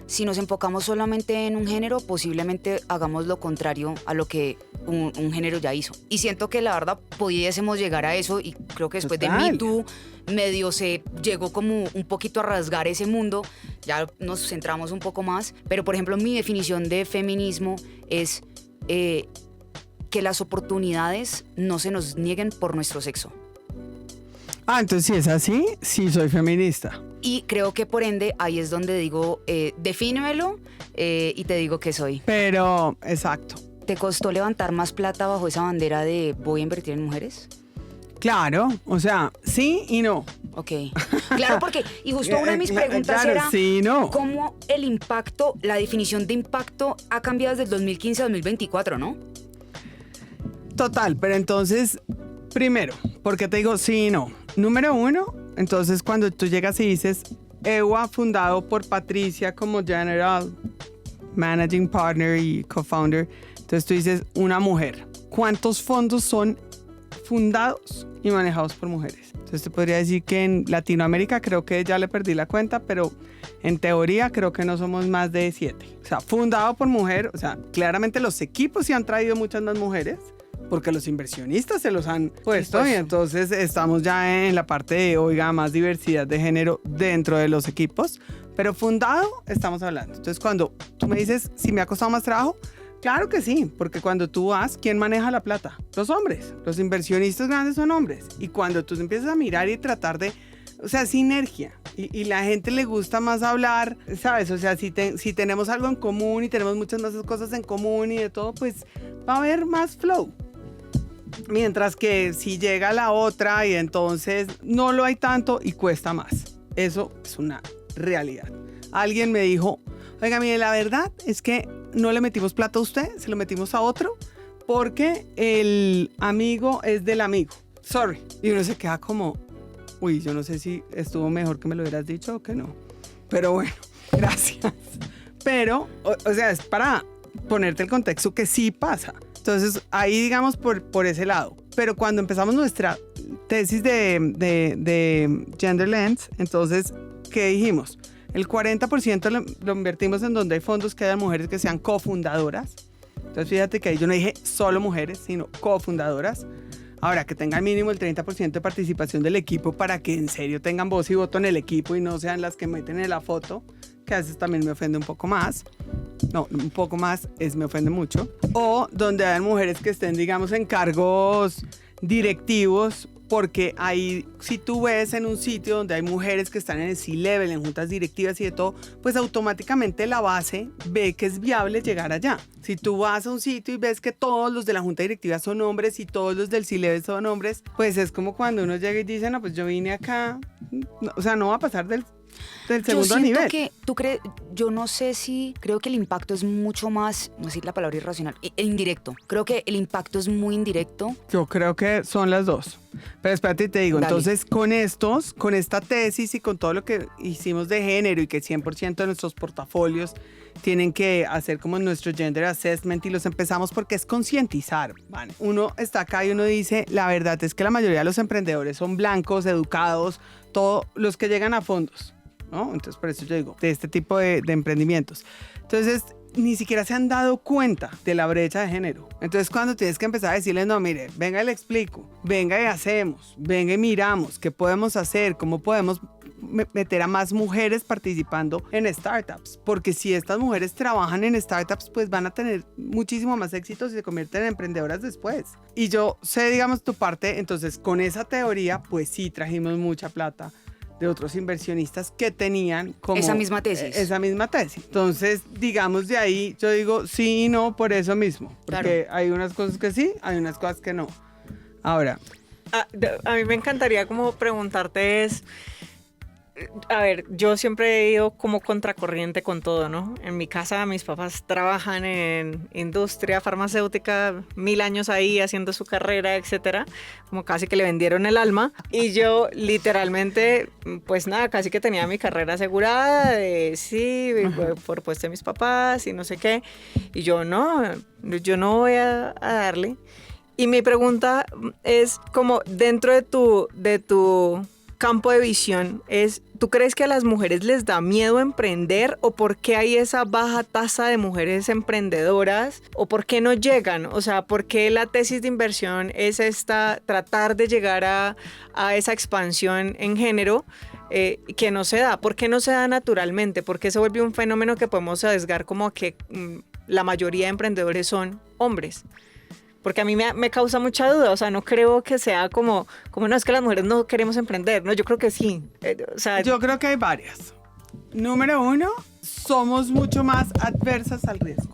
si nos enfocamos solamente en un género, posiblemente hagamos lo contrario a lo que un género ya hizo. Y siento que la verdad pudiésemos llegar a eso, y creo que después de Me Too medio se llegó como un poquito a rasgar ese mundo, ya nos centramos un poco más, pero por ejemplo mi definición de feminismo es que las oportunidades no se nos nieguen por nuestro sexo. Entonces si es así, sí soy feminista. Y creo que por ende ahí es donde digo, defínemelo y te digo que soy. Pero, exacto. ¿Te costó levantar más plata bajo esa bandera de voy a invertir en mujeres? Claro, o sea, sí y no. Ok. Claro, porque, y justo una de mis preguntas era sí, no. cómo el impacto, la definición de impacto ha cambiado desde el 2015 a 2024, ¿no? Total, pero entonces, primero, ¿por qué te digo sí y no? Número uno, entonces cuando tú llegas y dices EWA fundado por Patricia como General Managing Partner y Co-Founder, entonces tú dices una mujer. ¿Cuántos fondos son fundados y manejados por mujeres. Entonces te podría decir que en Latinoamérica creo que ya le perdí la cuenta, pero en teoría creo que no somos más de 7. O sea, fundado por mujer, o sea, claramente los equipos sí han traído muchas más mujeres, porque los inversionistas se los han puesto, y entonces estamos ya en la parte de, oiga, más diversidad de género dentro de los equipos, pero fundado estamos hablando. Entonces cuando tú me dices si me ha costado más trabajo, claro que sí, porque cuando tú vas, ¿quién maneja la plata? Los hombres. Los inversionistas grandes son hombres. Y cuando tú empiezas a mirar y tratar de, o sea, sinergia. Y la gente le gusta más hablar, ¿sabes? O sea, si tenemos algo en común y tenemos muchas más cosas en común y de todo, pues va a haber más flow. Mientras que si llega la otra y entonces no lo hay tanto y cuesta más. Eso es una realidad. Alguien me dijo, oiga, mire, la verdad es que no le metimos plata a usted, se lo metimos a otro, porque el amigo es del amigo. Sorry. Y uno se queda como, uy, yo no sé si estuvo mejor que me lo hubieras dicho o que no. Pero bueno, gracias. Pero, o sea, es para ponerte el contexto que sí pasa. Entonces, ahí digamos por ese lado. Pero cuando empezamos nuestra tesis de Gender Lens, entonces, ¿qué dijimos? El 40% lo invertimos en donde hay fondos que hayan mujeres que sean cofundadoras. Entonces, fíjate que ahí yo no dije solo mujeres, sino cofundadoras. Ahora, que tengan mínimo el 30% de participación del equipo para que en serio tengan voz y voto en el equipo y no sean las que meten en la foto, que a veces también me ofende un poco más. No, un poco más me ofende mucho. O donde hayan mujeres que estén, digamos, en cargos directivos, porque ahí, si tú ves en un sitio donde hay mujeres que están en el C-Level, en juntas directivas y de todo, pues automáticamente la base ve que es viable llegar allá. Si tú vas a un sitio y ves que todos los de la junta directiva son hombres y todos los del C-Level son hombres, pues es como cuando uno llega y dice, no, pues yo vine acá, no, o sea, no va a pasar del segundo nivel. Yo siento que, tú crees, yo no sé si, creo que el impacto es mucho más, no decir la palabra irracional, indirecto. Creo que el impacto es muy indirecto. Yo creo que son las dos. Pero espérate, te digo, Dale. entonces con esta tesis y con todo lo que hicimos de género y que 100% de nuestros portafolios tienen que hacer como nuestro gender assessment y los empezamos porque es concientizar, ¿vale? Uno está acá y uno dice, la verdad es que la mayoría de los emprendedores son blancos, educados, todos los que llegan a fondos, ¿no? Entonces, por eso yo digo, de este tipo de emprendimientos. Entonces, ni siquiera se han dado cuenta de la brecha de género. Entonces, cuando tienes que empezar a decirles, no, mire, venga y le explico, venga y hacemos, venga y miramos qué podemos hacer, cómo podemos meter a más mujeres participando en startups, porque si estas mujeres trabajan en startups, pues van a tener muchísimo más éxito si se convierten en emprendedoras después. Y yo sé, digamos, tu parte, entonces con esa teoría, pues sí trajimos mucha plata de otros inversionistas que tenían como Esa misma tesis. Esa misma tesis. Entonces, digamos, de ahí yo digo sí y no por eso mismo, porque Claro. hay unas cosas que sí, hay unas cosas que no. Ahora, A mí me encantaría como preguntarte a ver, yo siempre he ido como contracorriente con todo, ¿no? En mi casa mis papás trabajan en industria farmacéutica, 1000 años ahí haciendo su carrera, etcétera, como casi que le vendieron el alma. Y yo literalmente, pues nada, casi que tenía mi carrera asegurada, sí, por puesto de mis papás y no sé qué. Y yo no voy a darle. Y mi pregunta es como dentro de tu campo de visión es, ¿tú crees que a las mujeres les da miedo emprender o por qué hay esa baja tasa de mujeres emprendedoras o por qué no llegan? O sea, ¿por qué la tesis de inversión es tratar de llegar a esa expansión en género que no se da? ¿Por qué no se da naturalmente? ¿Por qué se vuelve un fenómeno que podemos sesgar como que la mayoría de emprendedores son hombres? Porque a mí me causa mucha duda, o sea, no creo que sea como no, es que las mujeres no queremos emprender, no, yo creo que sí. O sea, yo creo que hay varias. Número 1, somos mucho más adversas al riesgo.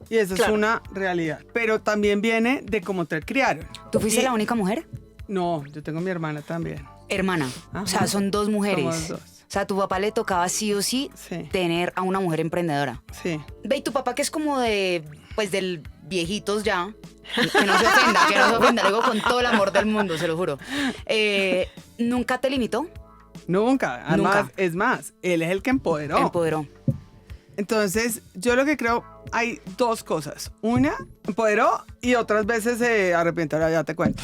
Y esa Claro. es una realidad. Pero también viene de cómo te criaron. ¿Tú fuiste Y- la única mujer? No, yo tengo mi hermana también. Hermana. Ajá. O sea, son dos mujeres. Somos dos. O sea, a tu papá le tocaba sí o sí Sí. tener a una mujer emprendedora. Sí. Ve, y tu papá que es como pues del viejitos ya, que no se ofenda, lo digo con todo el amor del mundo, se lo juro. ¿Nunca te limitó? Nunca. Además, Nunca. es más, él es el que empoderó. Empoderó. Entonces, yo lo que creo, hay dos cosas. Una, empoderó y otras veces se arrepiente. Ahora ya te cuento.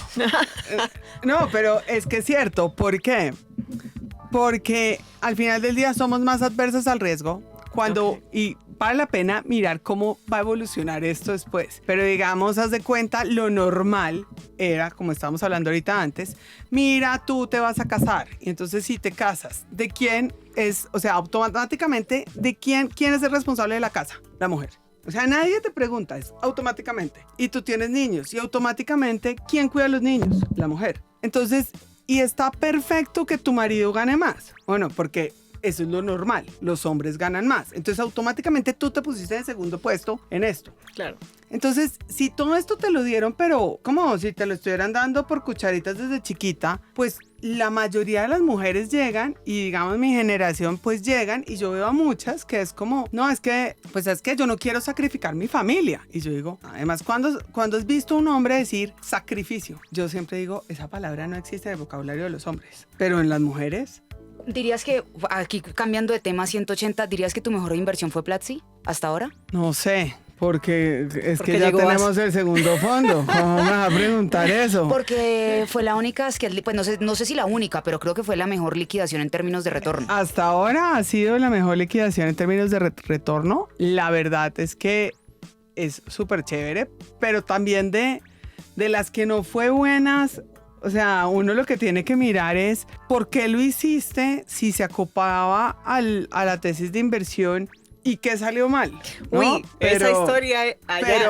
No, pero es que es cierto. ¿Por qué? Porque al final del día somos más adversos al riesgo y vale la pena mirar cómo va a evolucionar esto después. Pero digamos, haz de cuenta, lo normal era, como estábamos hablando ahorita antes, mira, tú te vas a casar. Y entonces si te casas, ¿de quién es? O sea, automáticamente, ¿quién es el responsable de la casa? La mujer. O sea, nadie te pregunta, es automáticamente. Y tú tienes niños y automáticamente, ¿quién cuida a los niños? La mujer. Entonces, y está perfecto que tu marido gane más. Bueno, porque eso es lo normal, los hombres ganan más. Entonces automáticamente tú te pusiste en segundo puesto en esto. Claro. Entonces, si todo esto te lo dieron, pero como si te lo estuvieran dando por cucharitas desde chiquita, pues la mayoría de las mujeres llegan y digamos mi generación pues llegan y yo veo a muchas que es como, no, es que yo no quiero sacrificar mi familia. Y yo digo, además, cuando has visto a un hombre decir sacrificio? Yo siempre digo, esa palabra no existe en el vocabulario de los hombres, pero en las mujeres... ¿Dirías que, aquí cambiando de tema 180, dirías que tu mejor inversión fue Platzi hasta ahora? No sé, porque Porque que ya llegó tenemos el segundo fondo. ¿Cómo me vas a preguntar eso? Porque fue la única, pues no sé si la única, pero creo que fue la mejor liquidación en términos de retorno. Hasta ahora ha sido la mejor liquidación en términos de retorno. La verdad es que es súper chévere, pero también de las que no fue buenas. O sea, uno lo que tiene que mirar es por qué lo hiciste, si se acoplaba a la tesis de inversión y qué salió mal, ¿no? Uy, esa historia allá,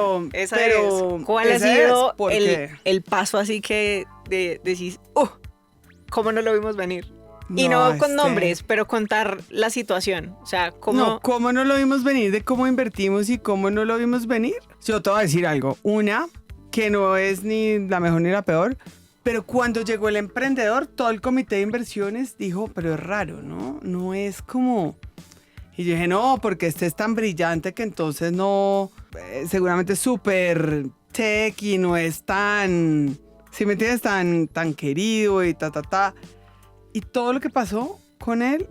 ¿cuál ha sido el paso así que decís, cómo no lo vimos venir? Y no con nombres, pero contar la situación. O sea, ¿cómo no lo vimos venir? De cómo invertimos y cómo no lo vimos venir. Yo te voy a decir algo. Una, que no es ni la mejor ni la peor. Pero cuando llegó el emprendedor, todo el comité de inversiones dijo, pero es raro, ¿no? No es como... Y yo dije, no, porque este es tan brillante que entonces no... seguramente es súper tech y no es tan... ¿Sí me entiendes? Tan querido y Y todo lo que pasó con él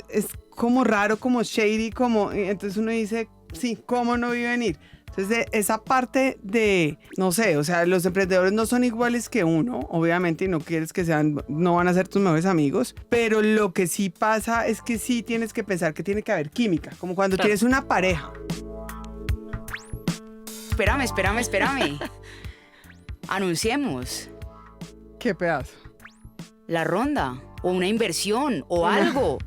es como raro, como shady, como... Entonces uno dice, sí, ¿cómo no vi venir? Entonces, esa parte de, no sé, o sea, los emprendedores no son iguales que uno, obviamente, y no quieres que no van a ser tus mejores amigos, pero lo que sí pasa es que sí tienes que pensar que tiene que haber química, como cuando tienes una pareja. Espérame. Anunciemos. ¿Qué pedazo? La ronda, o una inversión, o algo.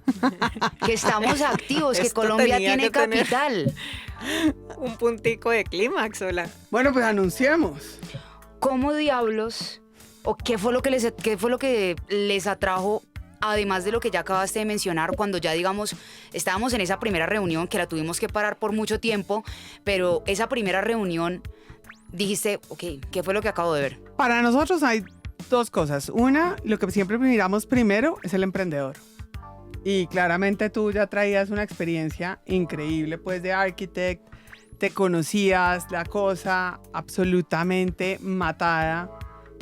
Que estamos activos, que Esto Colombia tenía tiene que tener capital. un puntico de clímax, hola. Bueno, pues anunciemos. ¿Cómo diablos, o qué fue lo que les atrajo, además de lo que ya acabaste de mencionar, cuando ya, digamos, estábamos en esa primera reunión, que la tuvimos que parar por mucho tiempo, pero esa primera reunión, dijiste, ok, ¿qué fue lo que acabo de ver? Para nosotros hay dos cosas. Una, lo que siempre miramos primero es el emprendedor. Y claramente tú ya traías una experiencia increíble, pues, de architect, te conocías la cosa absolutamente matada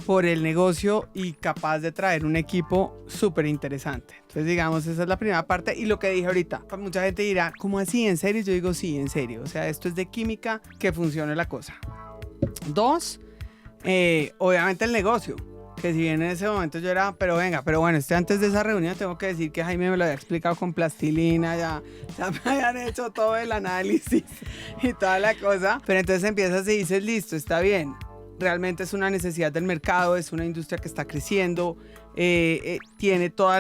por el negocio y capaz de traer un equipo súper interesante. Entonces, digamos, esa es la primera parte. Y lo que dije ahorita, mucha gente dirá, ¿cómo así? ¿En serio? Yo digo, sí, en serio. O sea, esto es de química, que funcione la cosa. Dos, obviamente el negocio. Que si bien en ese momento yo era, pero bueno, antes de esa reunión tengo que decir que Jaime me lo había explicado con plastilina, ya me habían hecho todo el análisis y toda la cosa. Pero entonces empiezas y dices, listo, está bien. Realmente es una necesidad del mercado, es una industria que está creciendo, tiene todo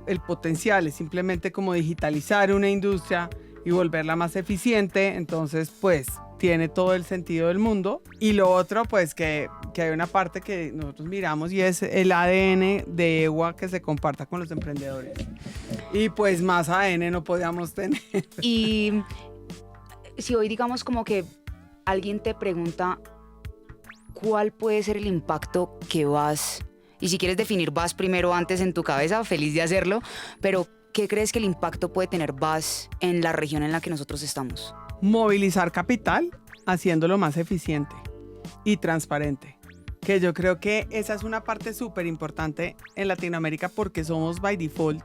el potencial, es simplemente como digitalizar una industria y volverla más eficiente. Entonces, pues, tiene todo el sentido del mundo. Y lo otro, pues, que hay una parte que nosotros miramos y es el ADN de EWA que se comparta con los emprendedores. Y pues más ADN no podíamos tener. Y si hoy digamos como que alguien te pregunta cuál puede ser el impacto que y si quieres definir VAS primero antes en tu cabeza, feliz de hacerlo, pero ¿qué crees que el impacto puede tener VAS en la región en la que nosotros estamos? Movilizar capital haciéndolo más eficiente y transparente. Que yo creo que esa es una parte súper importante en Latinoamérica porque somos by default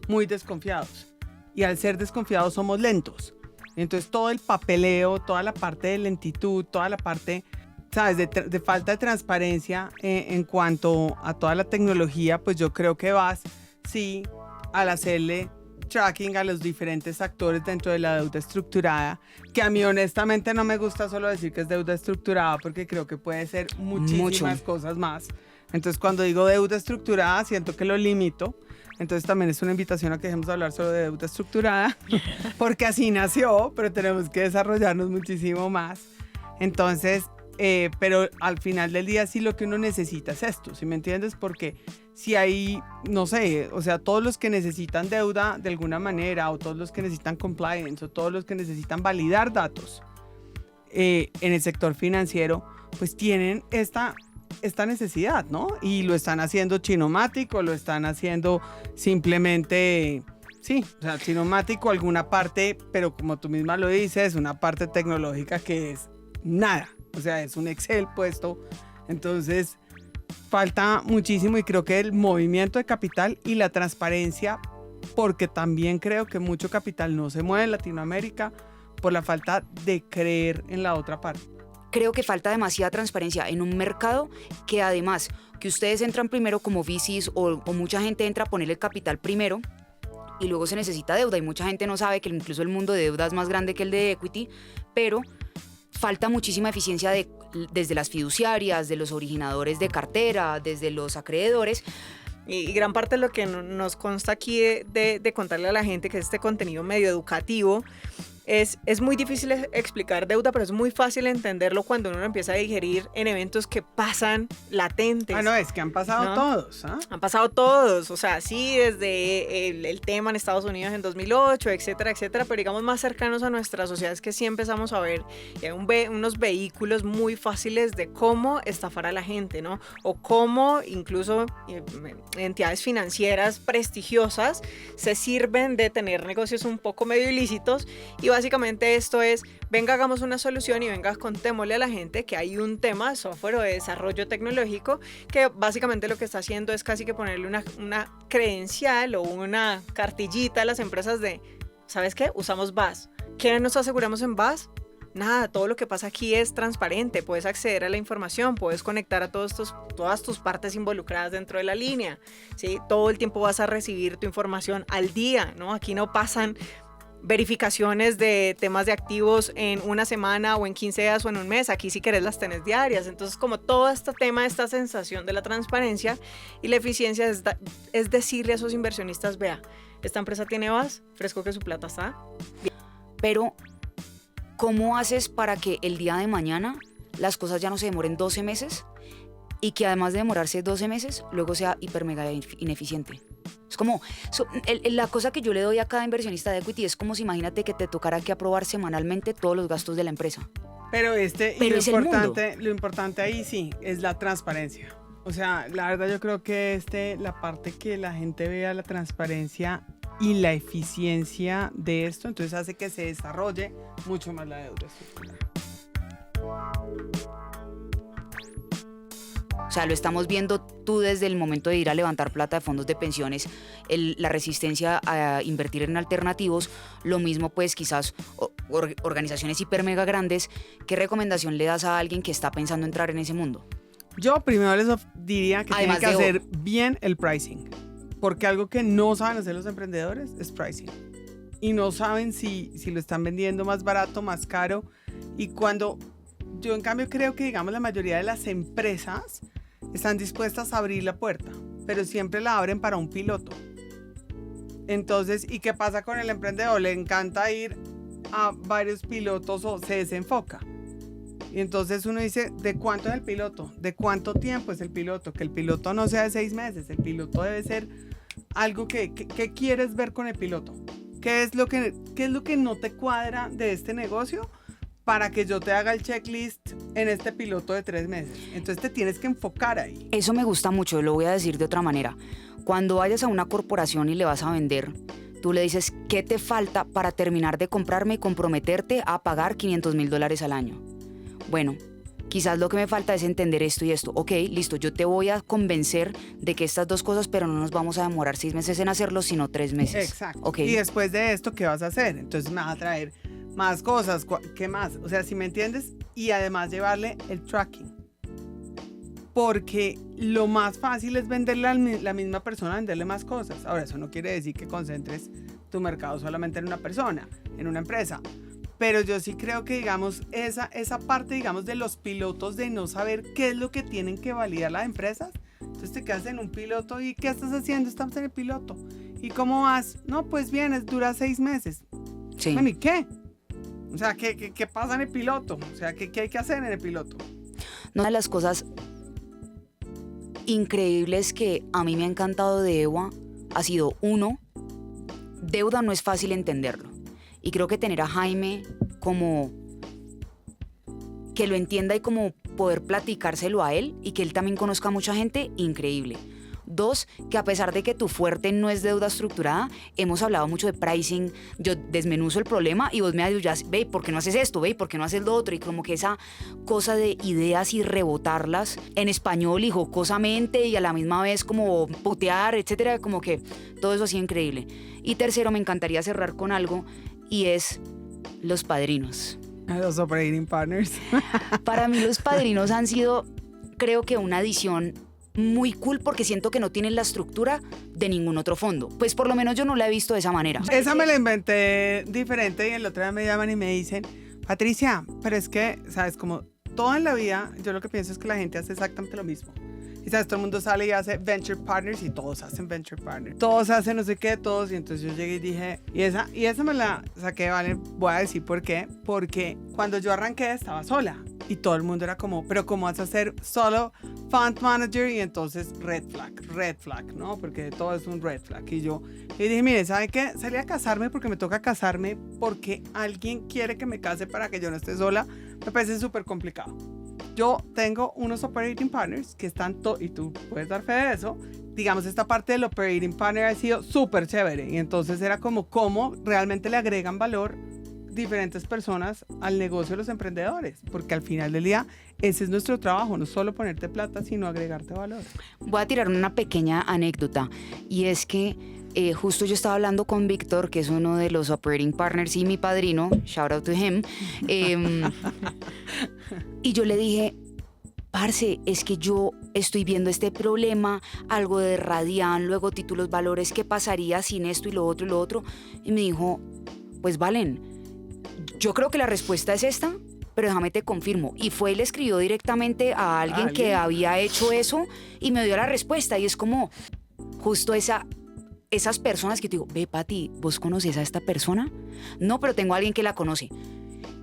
muy desconfiados. y al ser desconfiados somos lentos. Entonces todo el papeleo, toda la parte de lentitud, toda la parte, ¿sabes?, de falta de transparencia en cuanto a toda la tecnología, pues yo creo que vas, sí, al hacerle tracking a los diferentes actores dentro de la deuda estructurada, que a mí honestamente no me gusta solo decir que es deuda estructurada, porque creo que puede ser muchísimas cosas más. Entonces cuando digo deuda estructurada siento que lo limito. Entonces también es una invitación a que dejemos de hablar solo de deuda estructurada, porque así nació, pero tenemos que desarrollarnos muchísimo más. Entonces, pero al final del día sí lo que uno necesita es esto, ¿sí me entiendes? Porque si hay, no sé, o sea, todos los que necesitan deuda de alguna manera, o todos los que necesitan compliance, o todos los que necesitan validar datos en el sector financiero, pues tienen esta necesidad, ¿no? Y lo están haciendo Chinomatic, o lo están haciendo simplemente, sí, o sea, Chinomatic o alguna parte, pero como tú misma lo dices, una parte tecnológica que es nada, o sea, es un Excel puesto. Entonces falta muchísimo, y creo que el movimiento de capital y la transparencia, porque también creo que mucho capital no se mueve en Latinoamérica por la falta de creer en la otra parte. Creo que falta demasiada transparencia en un mercado que, además, que ustedes entran primero como VCs o mucha gente entra a poner el capital primero y luego se necesita deuda, y mucha gente no sabe que incluso el mundo de deuda es más grande que el de equity, pero falta muchísima eficiencia desde las fiduciarias, de los originadores de cartera, desde los acreedores. Y gran parte de lo que nos consta aquí de contarle a la gente, que es este contenido medio educativo, es muy difícil explicar deuda, pero es muy fácil entenderlo cuando uno lo empieza a digerir en eventos que pasan latentes. Ah, no, es que han pasado, ¿no?, todos. ¿Ah? Han pasado todos, o sea, sí, desde el tema en Estados Unidos en 2008, etcétera, etcétera, pero digamos más cercanos a nuestra sociedad es que sí empezamos a ver que hay unos vehículos muy fáciles de cómo estafar a la gente, ¿no? O cómo incluso entidades financieras prestigiosas se sirven de tener negocios un poco medio ilícitos, y básicamente esto es, venga, hagamos una solución y venga, contémosle a la gente que hay un tema de software o de desarrollo tecnológico que básicamente lo que está haciendo es casi que ponerle una credencial o una cartillita a las empresas de, ¿sabes qué? Usamos BaaS. ¿Qué nos aseguramos en BaaS? Nada, todo lo que pasa aquí es transparente, puedes acceder a la información, puedes conectar a todas tus partes involucradas dentro de la línea, ¿sí? Todo el tiempo vas a recibir tu información al día, ¿no? Aquí no pasan verificaciones de temas de activos en una semana o en 15 días o en un mes. Aquí si querés las tenés diarias. Entonces, como todo este tema, esta sensación de la transparencia y la eficiencia es decirle a esos inversionistas, vea, esta empresa tiene BaaS, fresco que su plata está bien. Pero ¿cómo haces para que el día de mañana las cosas ya no se demoren 12 meses y que además de demorarse 12 meses, luego sea hiper mega ineficiente? Es como, la cosa que yo le doy a cada inversionista de equity es como si imagínate que te tocara que aprobar semanalmente todos los gastos de la empresa. Pero lo importante ahí sí es la transparencia. O sea, la verdad yo creo que la parte que la gente vea la transparencia y la eficiencia de esto, entonces hace que se desarrolle mucho más la deuda estructurada. O sea, lo estamos viendo tú desde el momento de ir a levantar plata de fondos de pensiones, la resistencia a invertir en alternativos, lo mismo pues quizás organizaciones hiper mega grandes. ¿Qué recomendación le das a alguien que está pensando entrar en ese mundo? Yo primero les diría que Además tienen que hacer bien el pricing, porque algo que no saben hacer los emprendedores es pricing. Y no saben si lo están vendiendo más barato, más caro. Y cuando yo en cambio creo que digamos la mayoría de las empresas están dispuestas a abrir la puerta, pero siempre la abren para un piloto. Entonces, ¿y qué pasa con el emprendedor? Le encanta ir a varios pilotos o se desenfoca. Y entonces uno dice, ¿de cuánto es el piloto? ¿De cuánto tiempo es el piloto? Que el piloto no sea de 6 meses, el piloto debe ser algo que quieres ver con el piloto. ¿Qué es lo que no te cuadra de este negocio? Para que yo te haga el checklist en este piloto de 3 meses. Entonces te tienes que enfocar ahí. Eso me gusta mucho, lo voy a decir de otra manera. Cuando vayas a una corporación y le vas a vender, tú le dices, ¿qué te falta para terminar de comprarme y comprometerte a pagar $500,000 al año? Bueno, quizás lo que me falta es entender esto y esto. Ok, listo, yo te voy a convencer de que estas dos cosas, pero no nos vamos a demorar 6 meses en hacerlo, sino 3 meses. Exacto. Okay. Y después de esto, ¿qué vas a hacer? Entonces me vas a traer más cosas, ¿qué más? O sea, si me entiendes, y además llevarle el tracking. Porque lo más fácil es venderle a la misma persona, venderle más cosas. Ahora, eso no quiere decir que concentres tu mercado solamente en una persona, en una empresa. Pero yo sí creo que, digamos, esa parte, digamos, de los pilotos, de no saber qué es lo que tienen que validar las empresas. Entonces te quedas en un piloto y ¿qué estás haciendo? Estamos en el piloto. ¿Y cómo vas? No, pues bien, dura 6 meses. Sí. Bueno, ¿y qué? O sea, ¿qué pasa en el piloto? O sea, ¿qué hay que hacer en el piloto? Una de las cosas increíbles que a mí me ha encantado de EWA ha sido, uno, deuda no es fácil entenderlo. Y creo que tener a Jaime como que lo entienda y como poder platicárselo a él y que él también conozca a mucha gente, increíble. 2, que a pesar de que tu fuerte no es deuda estructurada, hemos hablado mucho de pricing, yo desmenuzo el problema y vos me ayudas, ve, ¿por qué no haces esto? Ve, ¿por qué no haces lo otro? Y como que esa cosa de ideas y rebotarlas en español y jocosamente y a la misma vez como putear, etcétera, como que todo eso así increíble. Y 3, me encantaría cerrar con algo y es los padrinos. Los operating partners. Para mí los padrinos han sido, creo que una adición muy cool porque siento que no tienen la estructura de ningún otro fondo. Pues por lo menos yo no la he visto de esa manera. Esa me la inventé diferente y el otro día me llaman y me dicen, Patricia, pero es que, ¿sabes? Como todo en la vida, yo lo que pienso es que la gente hace exactamente lo mismo. Y sabes, todo el mundo sale y hace venture partners y todos hacen venture partners. Todos hacen no sé qué, todos. Y entonces yo llegué y dije, y esa me la saqué, ¿vale? Voy a decir por qué. Porque cuando yo arranqué estaba sola. Y todo el mundo era como, pero ¿cómo vas a hacer solo fund manager? Y entonces red flag, ¿no? Porque todo es un red flag. Y dije, mire, ¿sabe qué? Salí a casarme porque me toca casarme porque alguien quiere que me case para que yo no esté sola. Me parece súper complicado. Yo tengo unos operating partners que están, y tú puedes dar fe de eso, digamos, esta parte del operating partner ha sido súper chévere. Y entonces era como cómo realmente le agregan valor diferentes personas al negocio de los emprendedores, porque al final del día ese es nuestro trabajo, no solo ponerte plata, sino agregarte valor. Voy a tirar una pequeña anécdota y es que justo yo estaba hablando con Víctor, que es uno de los operating partners y mi padrino, shout out to him, y yo le dije, parce, es que yo estoy viendo este problema, algo de Radian, luego títulos, valores, ¿qué pasaría sin esto y lo otro y lo otro? Y me dijo, pues Valen, yo creo que la respuesta es esta, pero déjame te confirmo. Y fue y le escribió directamente a alguien que había hecho eso y me dio la respuesta. Y es como justo esas personas que te digo, ve, Pati, ¿vos conoces a esta persona? No, pero tengo a alguien que la conoce.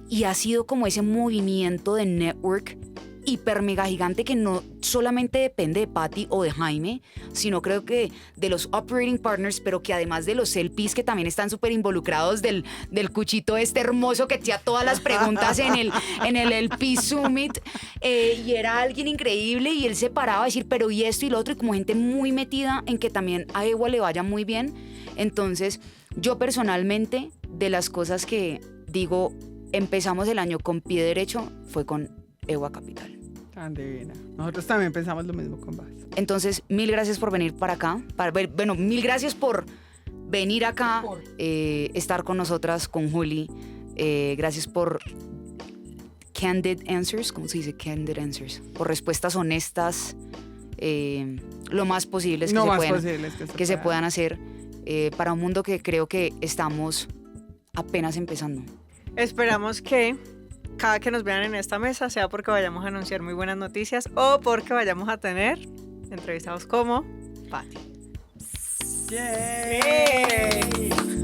Y ha sido como ese movimiento de network hiper mega gigante que no solamente depende de Pati o de Jaime, sino creo que de los operating partners, pero que además de los LPs que también están súper involucrados del cuchito este hermoso que hacía todas las preguntas en el LP Summit, y era alguien increíble y él se paraba a decir, pero y esto y lo otro, y como gente muy metida en que también a EWA le vaya muy bien. Entonces, yo personalmente, de las cosas que digo, empezamos el año con pie derecho, fue con EWA Capital. Tan divina. Nosotros también pensamos lo mismo con Vaz. Entonces, mil gracias por venir para acá. Bueno, mil gracias por venir acá, estar con nosotras, con Juli. Gracias por candid answers, ¿cómo se dice? Candid answers. Por respuestas honestas, lo más posibles que se puedan hacer para un mundo que creo que estamos apenas empezando. Esperamos que cada que nos vean en esta mesa sea porque vayamos a anunciar muy buenas noticias o porque vayamos a tener entrevistados como Pati. ¡Yay!